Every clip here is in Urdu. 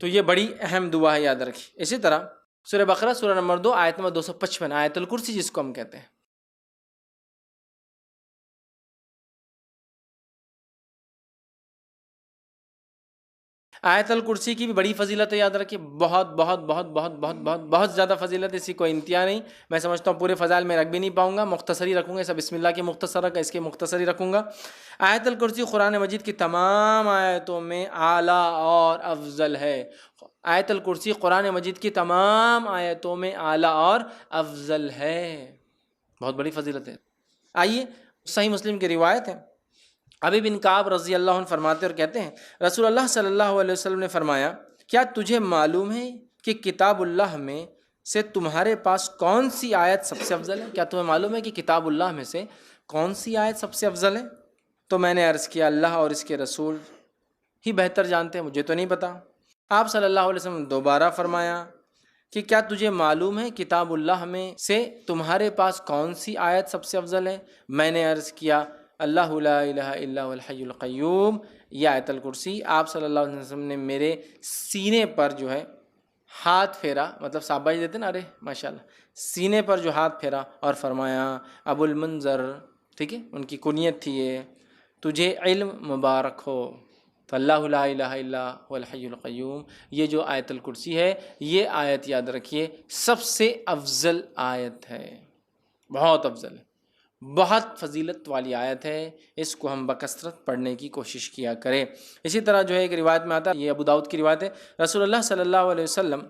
تو یہ بڑی اہم دعا ہے، یاد رکھیے۔ اسی طرح سورہ بقرہ سورہ نمبر 2 آیت نمبر 255 آیت الکرسی جس کو ہم کہتے ہیں، آیت الکرسی کی بھی بڑی فضیلت ہے، یاد رکھیے، بہت بہت بہت بہت بہت بہت بہت زیادہ فضیلت ہے، اسی کوئی انتہا نہیں۔ میں سمجھتا ہوں پورے فضائل میں رکھ بھی نہیں پاؤں گا، مختصری رکھوں گا، سب بسم اللہ کی مختصر رکھا، اس کے مختصری رکھوں گا۔ آیت الکرسی قرآن مجید کی تمام آیتوں میں اعلیٰ اور افضل ہے۔ آیت الکرسی قرآن مجید کی تمام آیتوں میں اعلیٰ اور افضل ہے، بہت بڑی فضیلت ہے۔ آئیے صحیح مسلم کی روایت ہے، ابی بن کعب رضی اللہ عنہ فرماتے اور کہتے ہیں رسول اللہ صلی اللہ علیہ وسلم نے فرمایا، کیا تجھے معلوم ہے کہ کتاب اللہ میں سے تمہارے پاس کون سی آیت سب سے افضل ہے؟ کیا تمہیں معلوم ہے کہ کتاب اللہ میں سے کون سی آیت سب سے افضل ہے؟ تو میں نے عرض کیا اللہ اور اس کے رسول ہی بہتر جانتے ہیں، مجھے تو نہیں پتا۔ آپ صلی اللہ علیہ وسلم نے دوبارہ فرمایا کہ کیا تجھے معلوم ہے کتاب اللہ میں سے تمہارے پاس کون سی آیت سب سے افضل ہے؟ میں نے عرض کیا اللہ لا الہ الا هو الحی القیوم، یہ آیت الکرسی۔ آپ صلی اللہ علیہ وسلم نے میرے سینے پر جو ہے ہاتھ پھیرا، مطلب شاباشی دیتے نا، ارے ماشاءاللہ، سینے پر جو ہاتھ پھیرا اور فرمایا ابو المنذر، ٹھیک ہے، ان کی کنیت تھی یہ، تجھے علم مبارک ہو۔ تو اللہ لا الہ الا هو الحی القیوم، یہ جو آیت الکرسی ہے، یہ آیت یاد رکھیے سب سے افضل آیت ہے، بہت افضل ہے، بہت فضیلت والی آیت ہے، اس کو ہم بکثرت پڑھنے کی کوشش کیا کریں۔ اسی طرح جو ہے ایک روایت میں آتا ہے، یہ ابو داؤد کی روایت ہے، رسول اللہ صلی اللہ علیہ وسلم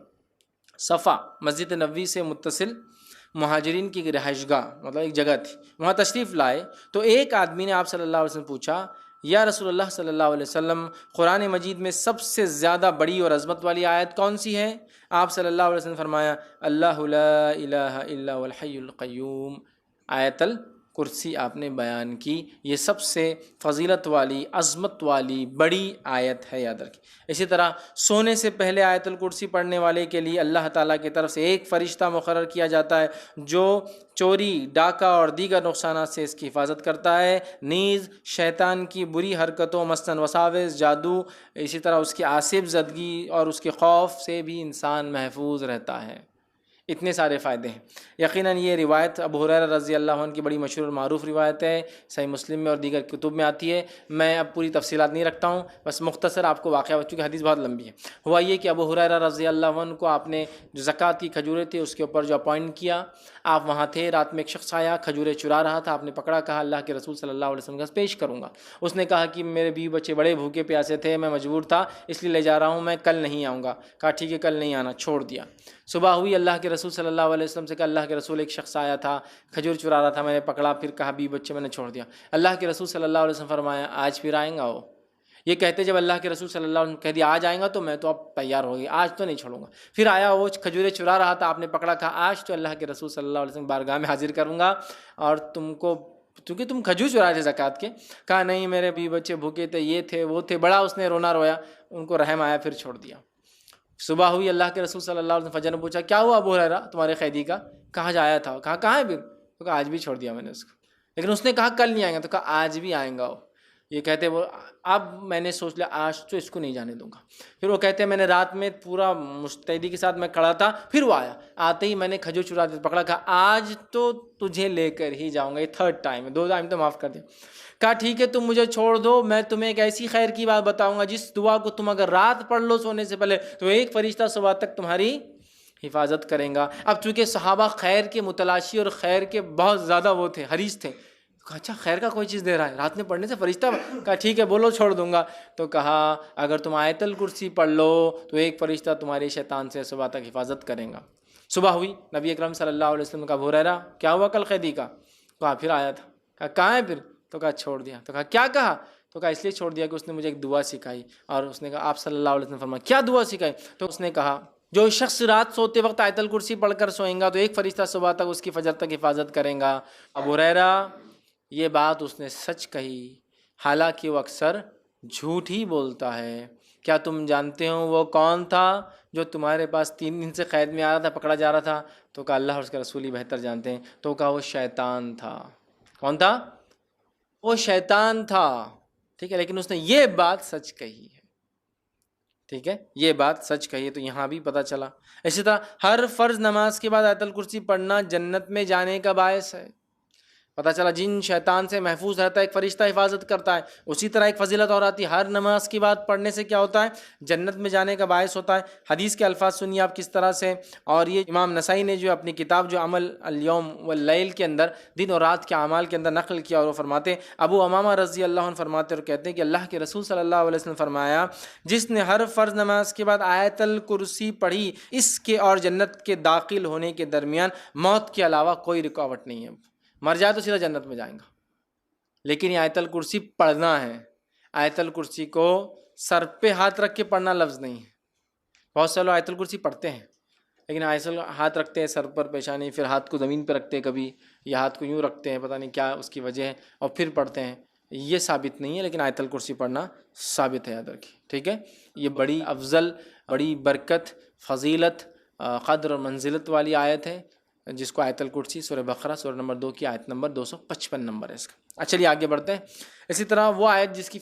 صفا مسجد نبوی سے متصل مہاجرین کی رہائش گاہ، مطلب ایک جگہ تھی، وہاں تشریف لائے تو ایک آدمی نے آپ صلی اللہ علیہ وسلم پوچھا، یا رسول اللہ صلی اللہ علیہ وسلم، قرآن مجید میں سب سے زیادہ بڑی اور عظمت والی آیت کون سی ہے؟ آپ صلی اللہ علیہ وسلم نے فرمایا اللہ لا الہ الا هو الحی القیوم، آیت الکرسی آپ نے بیان کی، یہ سب سے فضیلت والی، عظمت والی بڑی آیت ہے، یاد رکھیں۔ اسی طرح سونے سے پہلے آیت الکرسی پڑھنے والے کے لیے اللہ تعالیٰ کی طرف سے ایک فرشتہ مقرر کیا جاتا ہے جو چوری، ڈاکہ اور دیگر نقصانات سے اس کی حفاظت کرتا ہے، نیز شیطان کی بری حرکتوں مثلاً وساوس، جادو، اسی طرح اس کی آصف زدگی اور اس کے خوف سے بھی انسان محفوظ رہتا ہے۔ اتنے سارے فائدے ہیں۔ یقیناً یہ روایت ابو ہریرہ رضی اللہ عنہ کی بڑی مشہور اور معروف روایت ہے، صحیح مسلم میں اور دیگر کتب میں آتی ہے۔ میں اب پوری تفصیلات نہیں رکھتا ہوں، بس مختصر آپ کو واقعہ، چونکہ حدیث بہت لمبی ہے۔ ہوا یہ کہ ابو ہریرہ رضی اللہ عنہ کو آپ نے جو زکوٰۃ کی کھجوریں تھیں اس کے اوپر جو اپوائنٹ کیا، آپ وہاں تھے، رات میں ایک شخص آیا کھجوریں چرا رہا تھا، آپ نے پکڑا، کہا اللہ کے رسول صلی اللہ علیہ وسلم کے پاس پیش کروں گا۔ اس نے کہا کہ میرے بیوی بچے بڑے بھوکے پیاسے تھے، میں مجبور تھا اس لیے لے جا رہا ہوں، میں کل نہیں آؤں گا۔ کہا ٹھیک ہے کل نہیں آنا، چھوڑ دیا۔ صبح ہوئی، اللہ کے رسول صلی اللہ علیہ وسلم سے کہا اللہ کے رسول ایک شخص آیا تھا کھجور چرا رہا تھا، میں نے پکڑا، پھر کہا بیوی بچے میں نے چھوڑ دیا۔ اللہ کے رسول صلی اللہ علیہ وسلم فرمایا آج پھر آئیں گا وہ؟ یہ کہتے جب اللہ کے رسول صلی اللہ علیہ وسلم کہہ دیا آج آئیں گا تو میں تو اب تیار ہو گئی، آج تو نہیں چھوڑوں گا۔ پھر آیا وہ کھجوریں چرا رہا تھا، آپ نے پکڑا، کہا آج تو اللہ کے رسول صلی اللہ علیہ وسلم بارگاہ میں حاضر کروں گا اور تم کو، کیونکہ تم کھجور چرا رہے زکوٰۃ کے۔ کہا نہیں میرے بیوی بچے بھوکے تھے، یہ تھے وہ تھے، بڑا اس نے رونا رویا، ان کو رحم آیا، پھر چھوڑ دیا۔ صبح ہوئی، اللہ کے رسول صلی اللہ علیہ وسلم فجر نے پوچھا کیا ہوا ابو ہریرہ تمہارے قیدی کا؟ کہاں جایا تھا؟ کہا کہاں ہے پھر؟ تو کہا آج بھی چھوڑ دیا میں نے اس کو، لیکن اس نے کہا کل نہیں آئیں گا، تو کہا آج بھی آئیں گا وہ۔ یہ کہتے وہ اب میں نے سوچ لیا آج تو اس کو نہیں جانے دوں گا۔ پھر وہ کہتے ہیں میں نے رات میں پورا مستعدی کے ساتھ میں کھڑا تھا، پھر وہ آیا، آتے ہی میں نے کھجور چرا پکڑا، کہا آج تو تجھے لے کر ہی جاؤں گا، یہ تھرڈ ٹائم ہے، 2 ٹائم تو معاف کر دیا۔ کہا ٹھیک ہے تم مجھے چھوڑ دو، میں تمہیں ایک ایسی خیر کی بات بتاؤں گا جس دعا کو تم اگر رات پڑھ لو سونے سے پہلے تو ایک فرشتہ صبح تک تمہاری حفاظت کریں گا۔ اب چونکہ صحابہ خیر کے متلاشی اور خیر کے بہت زیادہ وہ تھے، حریص تھے، کہا اچھا خیر کا کوئی چیز دے رہا ہے رات میں پڑھنے سے فرشتہ؟ کہا ٹھیک ہے بولو چھوڑ دوں گا۔ تو کہا اگر تم آیت الکرسی پڑھ لو تو ایک فرشتہ تمہارے شیطان سے صبح تک حفاظت کریں گا۔ صبح ہوئی، نبی اکرم صلی اللہ علیہ وسلم کا ابو ہریرہ کیا ہوا کل قیدی کا؟ کہا پھر آیا تھا۔ کہا کہاں ہے پھر؟ تو کہا چھوڑ دیا۔ تو کہا کیا کہا؟ تو کہا اس لیے چھوڑ دیا کہ اس نے مجھے ایک دعا سکھائی، اور اس نے کہا آپ صلی اللہ علیہ وسلم نے فرمایا کیا دعا سکھائی؟ تو اس نے کہا جو شخص رات سوتے وقت آیت الکرسی پڑھ کر سوئیں گا تو ایک فرشتہ صبح تک اس کی فجر تک حفاظت کریں گا۔ ابو ہریرہ یہ بات اس نے سچ کہی، حالانکہ وہ اکثر جھوٹ ہی بولتا ہے۔ کیا تم جانتے ہو وہ کون تھا جو تمہارے پاس 3 دن سے قید میں آ رہا تھا، پکڑا جا رہا تھا؟ تو کہا اللہ اور اس کے رسول ہی بہتر جانتے ہیں۔ تو کہا وہ شیطان تھا۔ کون تھا؟ وہ شیطان تھا، ٹھیک ہے، لیکن اس نے یہ بات سچ کہی ہے۔ ٹھیک ہے، یہ بات سچ کہی تو یہاں بھی پتہ چلا۔ اسی طرح ہر فرض نماز کے بعد آیت الکرسی پڑھنا جنت میں جانے کا باعث ہے۔ پتہ چلا جن شیطان سے محفوظ رہتا ہے ایک فرشتہ حفاظت کرتا ہے، اسی طرح ایک فضیلت اور آتی ہے، ہر نماز کی بعد پڑھنے سے کیا ہوتا ہے؟ جنت میں جانے کا باعث ہوتا ہے۔ حدیث کے الفاظ سنیے آپ کس طرح سے، اور یہ امام نسائی نے جو اپنی کتاب جو عمل الیوم واللیل کے اندر دن اور رات کے اعمال کے اندر نقل کیا، اور وہ فرماتے ہیں، ابو امامہ رضی اللہ عنہ فرماتے اور کہتے ہیں کہ اللہ کے رسول صلی اللہ علیہ وسلم فرمایا، جس نے ہر فرض نماز کے بعد آیت الکرسی پڑھی، اس کے اور جنت کے داخل ہونے کے درمیان موت کے علاوہ کوئی رکاوٹ نہیں ہے۔ مر جائے تو سیدھا جنت میں جائیں گا، لیکن یہ آیت الکرسی پڑھنا ہے۔ آیت الکرسی کو سر پہ ہاتھ رکھ کے پڑھنا لفظ نہیں ہے۔ بہت سے لوگ آیت الکرسی پڑھتے ہیں لیکن ہاتھ رکھتے ہیں سر پر، پیشانی، پھر ہاتھ کو زمین پہ رکھتے ہیں کبھی، یا ہاتھ کو یوں رکھتے ہیں، پتہ نہیں کیا اس کی وجہ ہے، اور پھر پڑھتے ہیں۔ یہ ثابت نہیں ہے، لیکن آیت الکرسی پڑھنا ثابت ہے، یاد رکھیے، ٹھیک ہے۔ یہ بڑی افضل، بڑی برکت، فضیلت، قدر اور منزلت والی آیت ہے، جس کو آیت الکرسی سورہ بقرہ سورہ نمبر 2 کی آیت نمبر 255 نمبر ہے اس کا۔ چلیے آگے بڑھتے ہیں۔ اسی طرح وہ آیت جس کی